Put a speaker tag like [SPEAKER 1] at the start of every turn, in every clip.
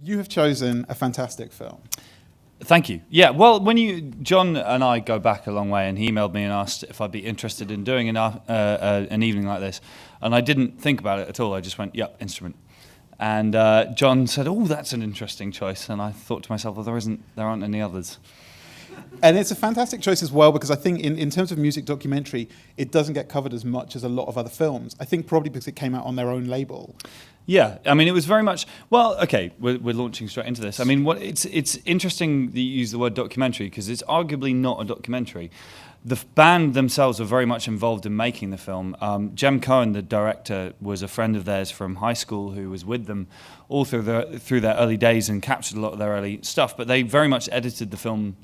[SPEAKER 1] You have chosen a fantastic film.
[SPEAKER 2] Thank you. Yeah, well, John and I go back a long way, and he emailed me and asked if I'd be interested in doing an evening like this, and I didn't think about it at all. I just went, yep, instrument. And John said, oh, that's an interesting choice, and I thought to myself, well, there aren't any others.
[SPEAKER 1] And it's a fantastic choice as well, because I think in terms of music documentary, it doesn't get covered as much as a lot of other films. I think probably because it came out on their own label.
[SPEAKER 2] Yeah, I mean, it was very much, well, okay, we're launching straight into this. I mean, it's interesting that you use the word documentary, because it's arguably not a documentary. The band themselves were very much involved in making the film. Jem Cohen, the director, was a friend of theirs from high school who was with them all through their early days and captured a lot of their early stuff, but they very much edited the film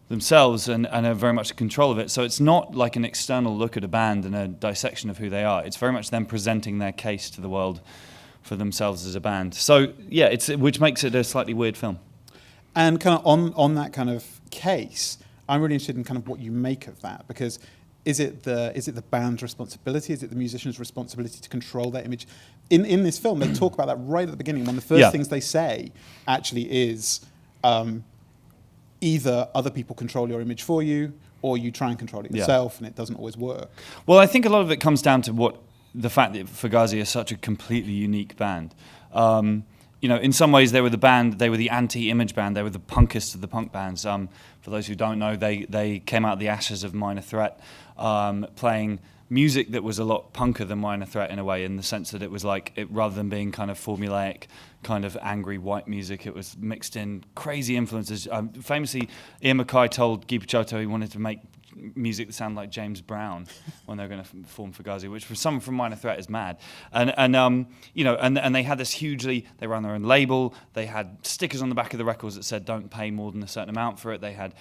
[SPEAKER 2] themselves and are very much in control of it. So it's not like an external look at a band and a dissection of who they are. It's very much them presenting their case to the world for themselves as a band. So yeah, which makes it a slightly weird film.
[SPEAKER 1] And kind of on that kind of case, I'm really interested in kind of what you make of that, because is it the band's responsibility? Is it the musician's responsibility to control their image? In this film, they talk about that right at the beginning. One of the first things they say actually is either other people control your image for you, or you try and control it yourself, and it doesn't always work.
[SPEAKER 2] Well, I think a lot of it comes down to the fact that Fugazi is such a completely unique band. In some ways they were the anti-image band, they were the punkest of the punk bands. For those who don't know, they came out of the ashes of Minor Threat, playing music that was a lot punker than Minor Threat in a way, in the sense that it was rather than being kind of formulaic, kind of angry white music, it was mixed in crazy influences. Famously, Ian MacKaye told Guy Picciotto he wanted to make music that sounded like James Brown when they were going to form Fugazi, which for someone from Minor Threat is mad. And they had this they ran their own label. They had stickers on the back of the records that said "Don't pay more than a certain amount for it." They had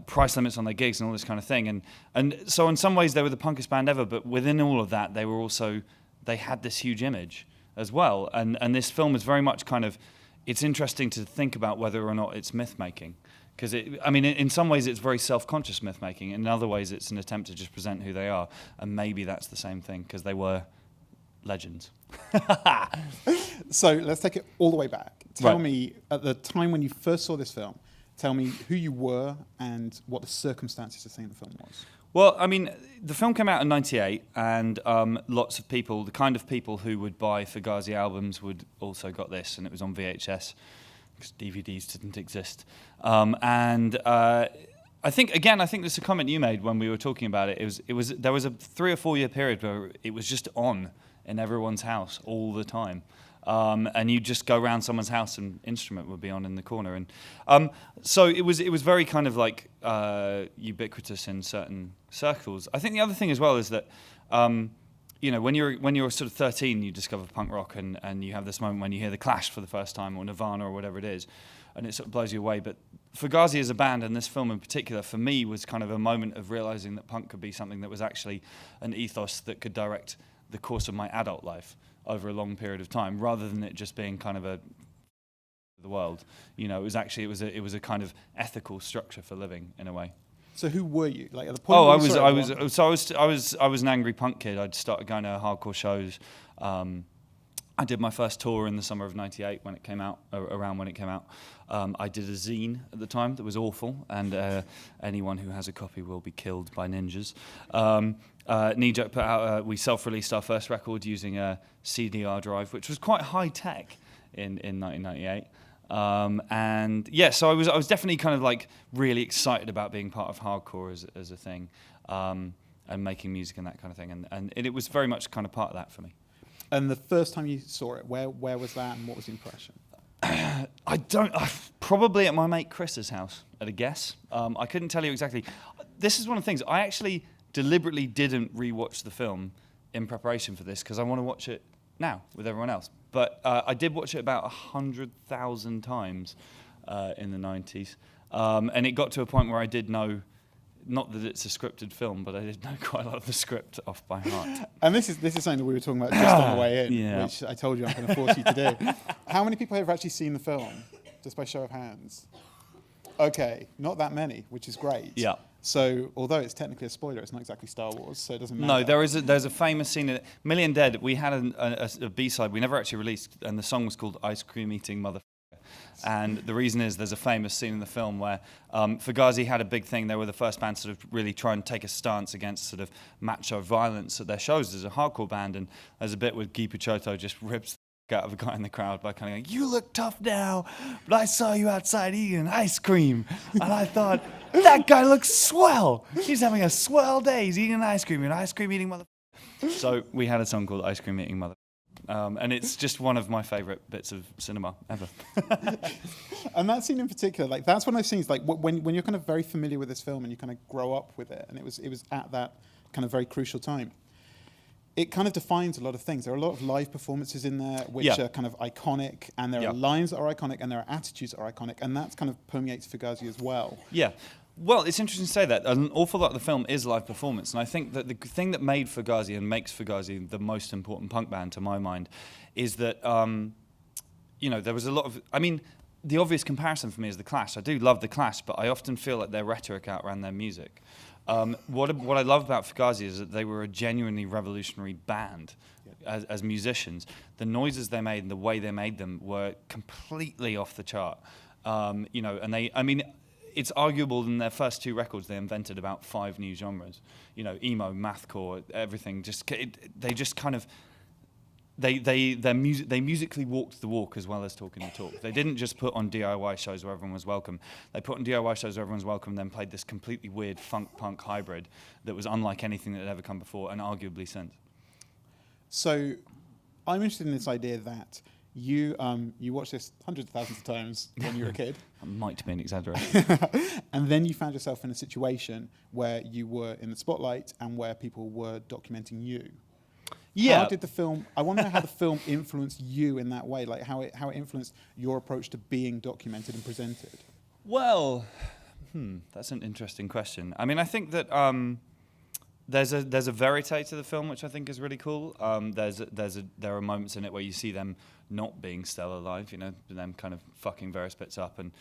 [SPEAKER 2] price limits on their gigs and all this kind of thing. And so in some ways they were the punkest band ever, but within all of that they had this huge image as well. And this film is very much it's interesting to think about whether or not it's myth making. Because in some ways it's very self-conscious myth-making. In other ways it's an attempt to just present who they are. And maybe that's the same thing, because they were legends.
[SPEAKER 1] So let's take it all the way back. Tell me, at the time when you first saw this film, tell me who you were and what the circumstances of seeing the film was.
[SPEAKER 2] Well, I mean, the film came out in '98, and lots of people, the kind of people who would buy Fugazi albums, would also got this, and it was on VHS. Because DVDs didn't exist. I think this is a comment you made when we were talking about it. There was a 3 or 4 year period where it was just on in everyone's house all the time. And you'd just go around someone's house and instrument would be on in the corner. And so it was very kind of ubiquitous in certain circles. I think the other thing as well is that when you're sort of 13, you discover punk rock, and you have this moment when you hear The Clash for the first time, or Nirvana, or whatever it is, and it sort of blows you away. But Fugazi as a band, and this film in particular, for me, was kind of a moment of realizing that punk could be something that was actually an ethos that could direct the course of my adult life over a long period of time, rather than it just being kind of the world. It was a kind of ethical structure for living in a way.
[SPEAKER 1] So who were you? Like at the point?
[SPEAKER 2] I was an angry punk kid. I'd started going to hardcore shows. I did my first tour in the summer of '98 when it came out. Around when it came out, I did a zine at the time that was awful, and anyone who has a copy will be killed by ninjas. Knee Joke put out. We self-released our first record using a CDR drive, which was quite high tech in 1998. So I was definitely kind of really excited about being part of hardcore as a thing, and making music and that kind of thing, and it was very much kind of part of that for me.
[SPEAKER 1] And the first time you saw it, where was that, and what was the impression?
[SPEAKER 2] Probably at my mate Chris's house, at a guess. I couldn't tell you exactly. This is one of the things, I actually deliberately didn't rewatch the film in preparation for this, because I want to watch it now with everyone else. But I did watch it about 100,000 times in the 90s. And it got to a point where I did know, not that it's a scripted film, but I did know quite a lot of the script off by heart.
[SPEAKER 1] And this is something that we were talking about just on the way in, which I told you I'm going to force you to do. How many people have actually seen the film, just by show of hands? Okay, not that many, which is great.
[SPEAKER 2] Yeah.
[SPEAKER 1] So, although it's technically a spoiler, it's not exactly Star Wars, so it doesn't matter.
[SPEAKER 2] No, there's a famous scene in Million Dead. We had a B-side we never actually released, and the song was called Ice Cream Eating Mother. And the reason is there's a famous scene in the film where Fugazi had a big thing. They were the first band to sort of really try and take a stance against sort of macho violence at their shows as a hardcore band. And there's a bit where Guy Picciotto just rips the out of a guy in the crowd by kind of going, "You look tough now, but I saw you outside eating ice cream. And I thought, that guy looks swell. He's having a swell day. He's eating ice cream. You're an ice cream eating mother." So we had a song called Ice Cream Eating Mother. And it's just one of my favourite bits of cinema ever.
[SPEAKER 1] And that scene in particular, like that's one of those things, like when you're kind of very familiar with this film and you kind of grow up with it, and it was at that kind of very crucial time. It kind of defines a lot of things. There are a lot of live performances in there which are kind of iconic, and there are lines that are iconic, and there are attitudes that are iconic, and that kind of permeates Fugazi as well.
[SPEAKER 2] Yeah. Well, it's interesting to say that. An awful lot of the film is live performance, and I think that the thing that made Fugazi and makes Fugazi the most important punk band, to my mind, is that, there was a lot of... I mean, the obvious comparison for me is The Clash. I do love The Clash, but I often feel like their rhetoric outran their music. What I love about Fugazi is that they were a genuinely revolutionary band as musicians. The noises they made and the way they made them were completely off the chart. And it's arguable in their first two records they invented about 5 new genres. Emo, mathcore, everything. They musically walked the walk as well as talking the talk. They didn't just put on DIY shows where everyone was welcome. They put on DIY shows where everyone's welcome, then played this completely weird funk-punk hybrid that was unlike anything that had ever come before, and arguably since.
[SPEAKER 1] So I'm interested in this idea that you watched this hundreds of thousands of times when you were a kid.
[SPEAKER 2] That might be an exaggeration.
[SPEAKER 1] And then you found yourself in a situation where you were in the spotlight and where people were documenting you.
[SPEAKER 2] Yeah.
[SPEAKER 1] How did the film... I want to know how the film influenced you in that way, like how it influenced your approach to being documented and presented. Well,
[SPEAKER 2] that's an interesting question. I mean, I think that there's a verite to the film which I think is really cool. There are moments in it where you see them not being still alive, them kind of fucking various bits up, and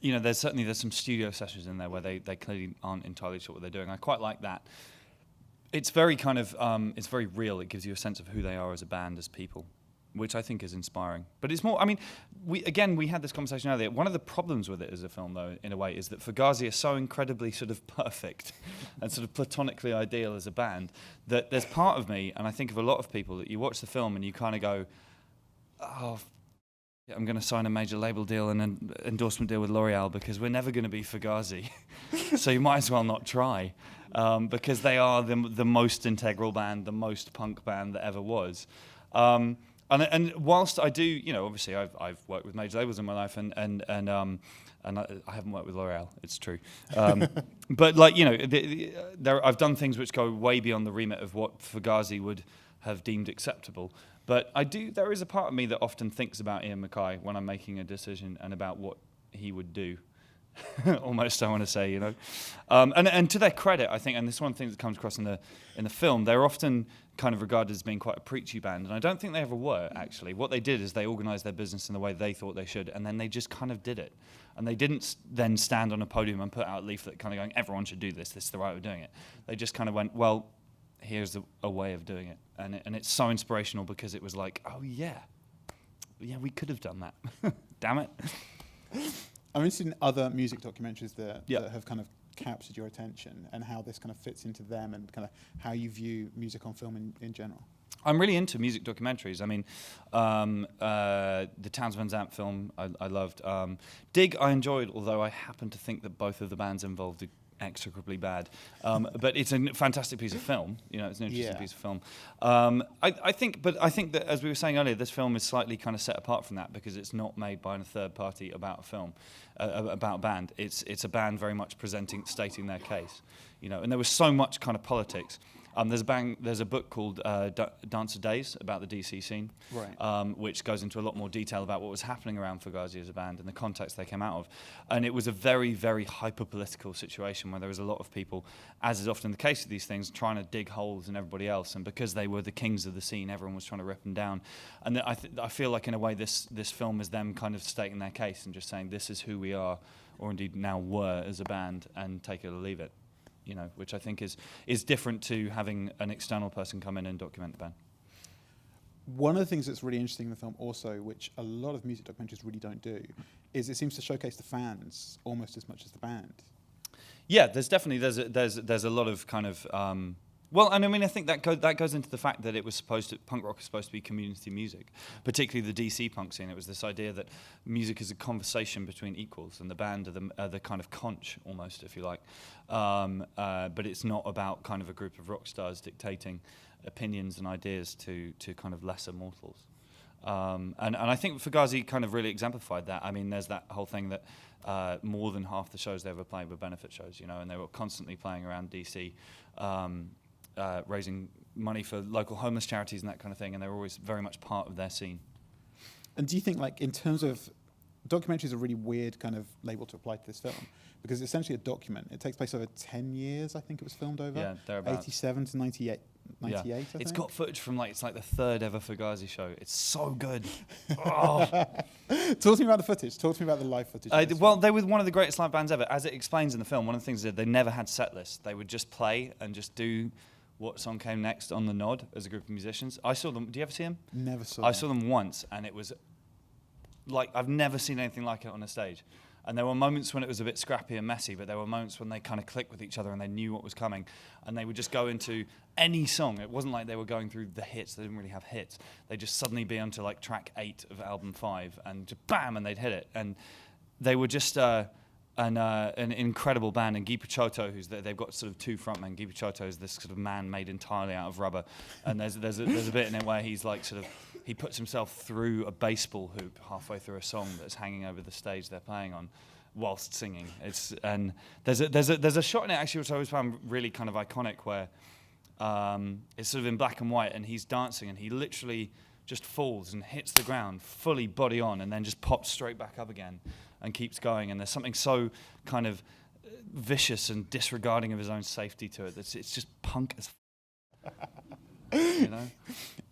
[SPEAKER 2] there's some studio sessions in there where they clearly aren't entirely sure what they're doing. I quite like that. It's very kind of, it's very real. It gives you a sense of who they are as a band, as people, which I think is inspiring. But it's more, I mean, we had this conversation earlier. One of the problems with it as a film, though, in a way, is that Fugazi is so incredibly sort of perfect and sort of platonically ideal as a band that there's part of me, and I think of a lot of people, that you watch the film and you kind of go, oh, I'm going to sign a major label deal and an endorsement deal with L'Oreal because we're never going to be Fugazi. So you might as well not try. Because they are the most integral band, the most punk band that ever was. And whilst I do, obviously I've worked with major labels in my life, and I haven't worked with L'Oreal. It's true. But I've done things which go way beyond the remit of what Fugazi would have deemed acceptable. But there is a part of me that often thinks about Ian MacKaye when I'm making a decision and about what he would do. Almost, I want to say, and to their credit, I think, and this is one of the things that comes across in the film, they're often kind of regarded as being quite a preachy band, and I don't think they ever were, actually. What they did is they organised their business in the way they thought they should, and then they just kind of did it. And they didn't then stand on a podium and put out a leaflet kind of going, everyone should do this is the right way of doing it. They just kind of went, well, here's a way of doing it. And it's so inspirational because it was like, oh yeah, we could have done that. Damn it.
[SPEAKER 1] I'm interested in other music documentaries that have kind of captured your attention, and how this kind of fits into them, and kind of how you view music on film in general.
[SPEAKER 2] I'm really into music documentaries. I mean, the Townes Van Zandt film I loved. Dig I enjoyed, although I happen to think that both of the bands involved are execrably bad. But it's a fantastic piece of film. It's an interesting piece of film. I think that, as we were saying earlier, this film is slightly kind of set apart from that because it's not made by a third party about a film, about a band. It's a band very much stating their case. And there was so much kind of politics. There's a book called Dancer Days about the DC scene,
[SPEAKER 1] right.
[SPEAKER 2] Which goes into a lot more detail about what was happening around Fugazi as a band and the context they came out of. And it was a very, very hyper-political situation where there was a lot of people, as is often the case with these things, trying to dig holes in everybody else. And because they were the kings of the scene, everyone was trying to rip them down. And I feel like, in a way, this film is them kind of stating their case and just saying, this is who we are, or indeed now were as a band, and take it or leave it. Which I think is different to having an external person come in and document the band.
[SPEAKER 1] one of the things that's really interesting in the film also, which a lot of music documentaries really don't do, is it seems to showcase the fans almost as much as the band.
[SPEAKER 2] Yeah, there's definitely there's a lot of kind of well, and I mean I think that goes into the fact that it was punk rock was supposed to be community music, particularly the DC punk scene. It was this idea that music is a conversation between equals, and the band are the kind of conch almost, if you like, but it's not about kind of a group of rock stars dictating opinions and ideas to kind of lesser mortals. And I think Fugazi kind of really exemplified that. I mean, there's that whole thing that more than half the shows they ever played were benefit shows, you know, and they were constantly playing around DC, raising money for local homeless charities and that kind of thing, and they were always very much part of their scene.
[SPEAKER 1] And do you think, like, in terms of documentaries, a really weird kind of label to apply to this film, because it's essentially a document. It takes place over 10 years, I think it was filmed over.
[SPEAKER 2] Yeah, thereabouts.
[SPEAKER 1] 87 to 98, I think.
[SPEAKER 2] It's got footage from, like, it's like the third ever Fugazi show. It's so good. Oh.
[SPEAKER 1] Talk to me about the footage. Talk to me about the live footage.
[SPEAKER 2] Well, they were one of the greatest live bands ever. As it explains in the film, one of the things they never had set lists. They would just play and just do what song came next on the nod as a group of musicians. I saw them. Do you ever see them?
[SPEAKER 1] Never saw
[SPEAKER 2] them. I saw them once, and it was like I've never seen anything like it on a stage. And there were moments when it was a bit scrappy and messy, but there were moments when they kind of clicked with each other and they knew what was coming. And they would just go into any song. It wasn't like they were going through the hits. They didn't really have hits. They'd just suddenly be onto like track 8 of album 5 and just bam, and they'd hit it. And they were just an incredible band. And Guy Picciotto, they've got sort of two frontmen. Guy Picciotto is this sort of man made entirely out of rubber. And there's a bit in it where he's like he puts himself through a baseball hoop halfway through a song that's hanging over the stage they're playing on, whilst singing. And there's a shot in it actually which I always found really kind of iconic where it's sort of in black and white and he's dancing and he literally just falls and hits the ground fully body on and then just pops straight back up again and keeps going. And there's something so kind of vicious and disregarding of his own safety to it. It's just punk as you know?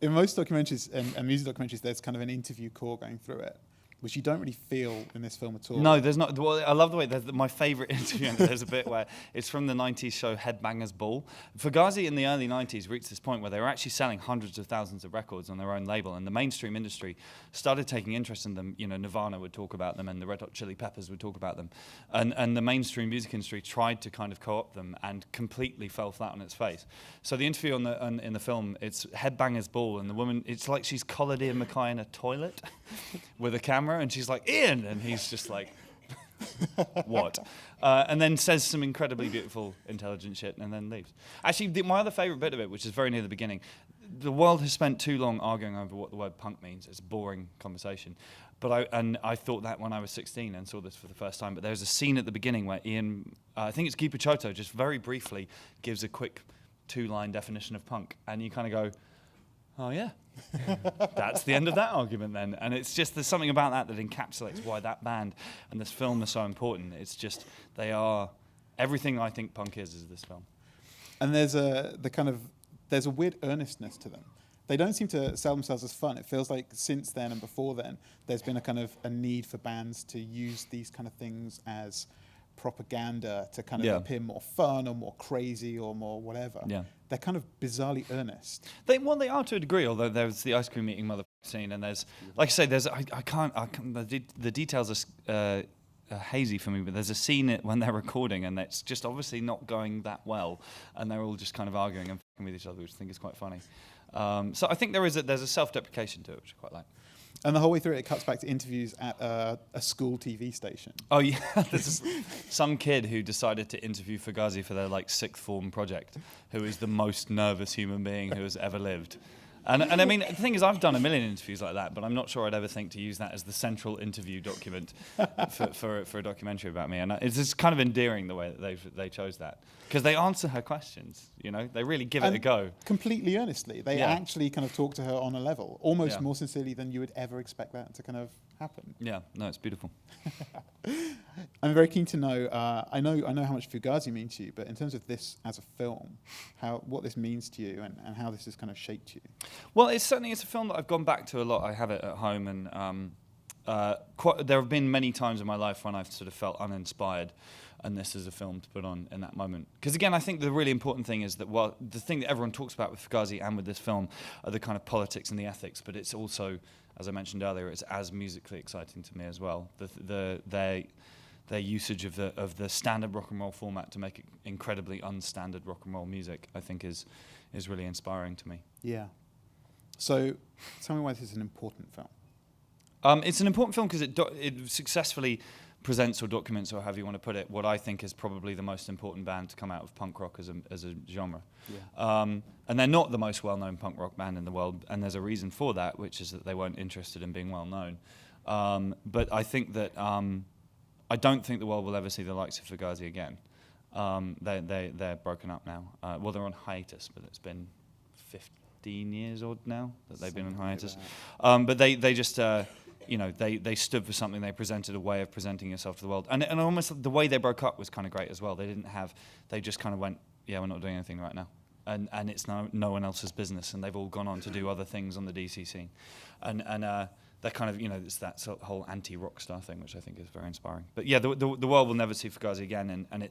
[SPEAKER 1] In most documentaries and music documentaries, there's kind of an interview core going through it, which you don't really feel in this film at all.
[SPEAKER 2] No, there's not. Well, I love the way, my favourite interview, and there's a bit where it's from the 90s show Headbangers Ball. Fugazi in the early 90s reached this point where they were actually selling hundreds of thousands of records on their own label, and the mainstream industry started taking interest in them. You know, Nirvana would talk about them, and the Red Hot Chili Peppers would talk about them. And the mainstream music industry tried to kind of co-opt them and completely fell flat on its face. So the interview in the film, it's Headbangers Ball, and the woman, it's like she's collared Ian MacKaye in a toilet with a camera, and she's like, Ian, and he's just like, what? And then says some incredibly beautiful, intelligent shit, and then leaves. Actually, my other favourite bit of it, which is very near the beginning, the world has spent too long arguing over what the word punk means. It's a boring conversation. But I thought that when I was 16 and saw this for the first time. But there's a scene at the beginning where Ian, I think it's Guy Picciotto, just very briefly gives a quick 2-line definition of punk, and you kind of go, oh yeah, that's the end of that argument then. And it's just, there's something about that encapsulates why that band and this film are so important. It's just, they are everything I think punk is this film.
[SPEAKER 1] And there's a weird earnestness to them. They don't seem to sell themselves as fun. It feels like since then and before then, there's been a need for bands to use these kind of things as propaganda to kind of appear more fun or more crazy or more whatever. Yeah. They're kind of bizarrely earnest.
[SPEAKER 2] They are to a degree, although there's the ice cream eating mother scene, and there's, like I say, the details are hazy for me, but there's a scene when they're recording and it's just obviously not going that well, and they're all just kind of arguing and fucking with each other, which I think is quite funny. So I think there's a self-deprecation to it, which I quite like.
[SPEAKER 1] And the whole way through it cuts back to interviews at a school TV station.
[SPEAKER 2] Oh yeah, there's some kid who decided to interview Fugazi for their like 6th form project, who is the most nervous human being who has ever lived. And I mean, the thing is, I've done a million interviews like that, but I'm not sure I'd ever think to use that as the central interview document for a documentary about me. And it's just kind of endearing the way that they chose that, because they answer her questions. You know, they really give it a go.
[SPEAKER 1] Completely earnestly, they actually kind of talk to her on a level, almost more sincerely than you would ever expect that to kind of happen.
[SPEAKER 2] Yeah, no, it's beautiful.
[SPEAKER 1] I'm very keen to know. I know how much Fugazi means to you, but in terms of this as a film, what this means to you and how this has kind of shaped you.
[SPEAKER 2] Well, it's a film that I've gone back to a lot. I have it at home, and there have been many times in my life when I've sort of felt uninspired. and this is a film to put on in that moment. Because again, I think the really important thing is that the thing that everyone talks about with Fugazi and with this film are the kind of politics and the ethics, but it's also, as I mentioned earlier, it's as musically exciting to me as well. Their usage of the standard rock and roll format to make incredibly unstandard rock and roll music, I think, is really inspiring to me.
[SPEAKER 1] Yeah. So, tell me why this is an important film.
[SPEAKER 2] It's an important film because it successfully presents or documents, or however you want to put it, what I think is probably the most important band to come out of punk rock as a genre.
[SPEAKER 1] Yeah.
[SPEAKER 2] And they're not the most well-known punk rock band in the world, and there's a reason for that, which is that they weren't interested in being well-known. But I think that I don't think the world will ever see the likes of Fugazi again. They're broken up now. Well, they're on hiatus, but it's been 15 years old now that they've been on hiatus. But they just, they stood for something. They presented a way of presenting yourself to the world, and almost the way they broke up was kind of great as well. They just kind of went, yeah, we're not doing anything right now, and it's no one else's business. And they've all gone on to do other things on the DC scene, and they're kind of, it's that sort of whole anti-rock star thing, which I think is very inspiring. But yeah, the world will never see Fugazi again, and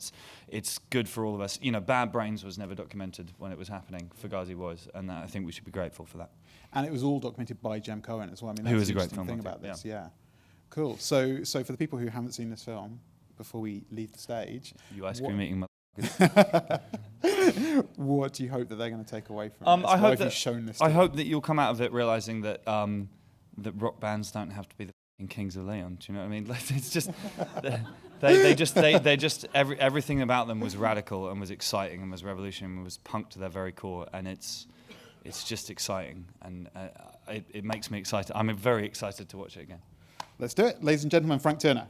[SPEAKER 2] it's good for all of us. Bad Brains was never documented when it was happening. Fugazi was, and I think we should be grateful for that.
[SPEAKER 1] And it was all documented by Jem Cohen as well. I mean,
[SPEAKER 2] who
[SPEAKER 1] that's
[SPEAKER 2] is
[SPEAKER 1] the
[SPEAKER 2] a great
[SPEAKER 1] interesting thing
[SPEAKER 2] filmmaker,
[SPEAKER 1] about this. Yeah. Cool. So for the people who haven't seen this film, before we leave the stage,
[SPEAKER 2] You ice cream eating.
[SPEAKER 1] What do you hope that they're going to take away from this?
[SPEAKER 2] I hope
[SPEAKER 1] have you shown this?
[SPEAKER 2] I hope that you'll come out of it realizing that that rock bands don't have to be the f***ing Kings of Leon. Do you know what I mean? Like, it's just they just everything about them was radical and was exciting and was revolutionary and was punk to their very core, and it's just exciting, and it makes me excited. I'm very excited to watch it again.
[SPEAKER 1] Let's do it, ladies and gentlemen. Frank Turner.